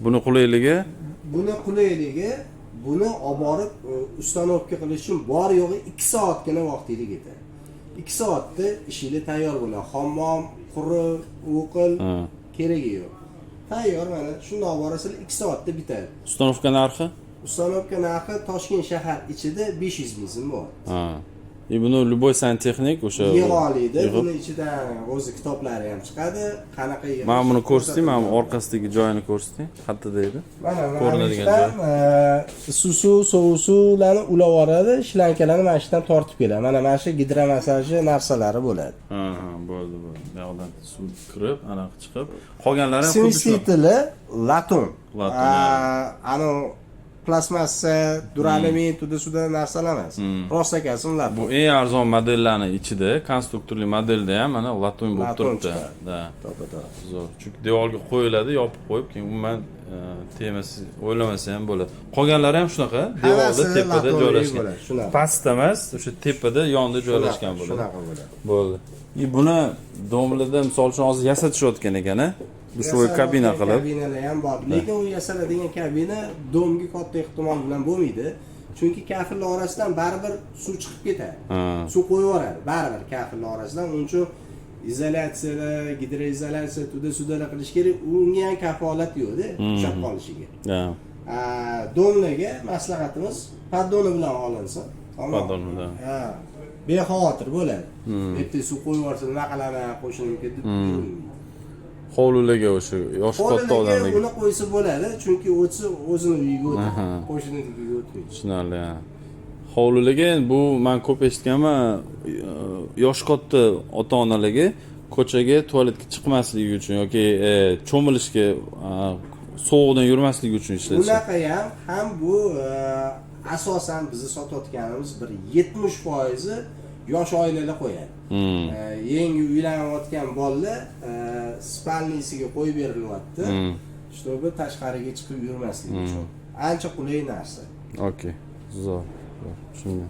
Buni qulayligi? Buni qulayligi, buni olib borib ustanovka qilish uchun bor yo'g'i 2 soatgina vaqtingiz ketadi. 2 soatda ishingiz tayyor bo'ladi. Hammom, qurib, o'qil keragi yo'q. Tayyor mana shunday olib borasizlar 2 soatda bitadi. Ustanovka narxi? Ustanovka narxi Toshkent shahar ichida 500 ming so'm bor. Ha. Buni Luboy santexnik o'sha yig'oliydi. Buni ichidan o'zi kitoblari ham chiqadi. Qanaqa yig'ish. Mana buni ko'rsating, mana orqasidagi joyini ko'rsating. Qayerda edi? Mana ko'rinadigan joy. suvlarni ulab yuboradi, shlankalarni mana shundan tortib keladi. Mana shu gidromassajli narsalari bo'ladi. Ha, bo'ldi. Bu yoqdan suv kirib, anaqa chiqib, qolganlari ham xuddi shu. Smestitili laton. Ano plastmassa, duralumin, tuda narsalar emas. Rost ekan ular. Bu eng arzon modellarning ichida, konstruktorli modelda ham mana laton bo'lib turibdi. Da. Zo'r. Chunki devorga qo'yiladi, yopib qo'yib, keyin umuman temasi o'ylamasa ham bo'ladi. Qolganlari ham shunaqa, devorda tepada joylashgan. Pastda emas, o'sha tepada yonida joylashgan bo'ladi. Shunaqa bo'ladi. Bo'ldi. Buni domlada misol uchun hozir yasatishayotgan ekan-a? Svoy kabina qilib. Kabinalar ham bor. Lekin u yasaladigan kabina domga katta ehtimol bilan bo'lmaydi. Chunki kafillar orasidan baribir suv chiqib ketadi. Suv qo'yib yuboradi baribir kafillar orasidan. Uning uchun izolyatsiyalar, gidroizolyatsiya, tuda-sudalar qilish kerak. Unga ham kafolat yo'q-da, ushlab qolishiga. Domlarga maslahatimiz paddoni bilan olinsin. Paddon bilan. Bexavotir bo'ladi. Ertaga suv qo'yib yuborsa nima qilaman, qo'shnim ketib yurmaydi. Hovlilarga o'sha yosh katta odamlarga uni qo'ysa bo'ladi, chunki o'zini uyiga o'tadi, qo'shninikiga o'tmaydi. Tushunarli. Hovlilarga bu men ko'p eshitganman, yosh katta ota-onalarga ko'chaga tualetga chiqmasligi uchun yoki cho'milishga, sovuqdan yurmasligi uchun ishlatishadi. Unaqa ham bu asosan bizni sotayotganimiz bir 70% yosh oilalar qo'yadi. Yangi uylanayotgan bolalar spalnisiga qo'yib berilyapti. Чтобы tashqariga chiqib yurmasligi uchun. Ancha qulay narsa. Okey. Zo'r. Tushundim.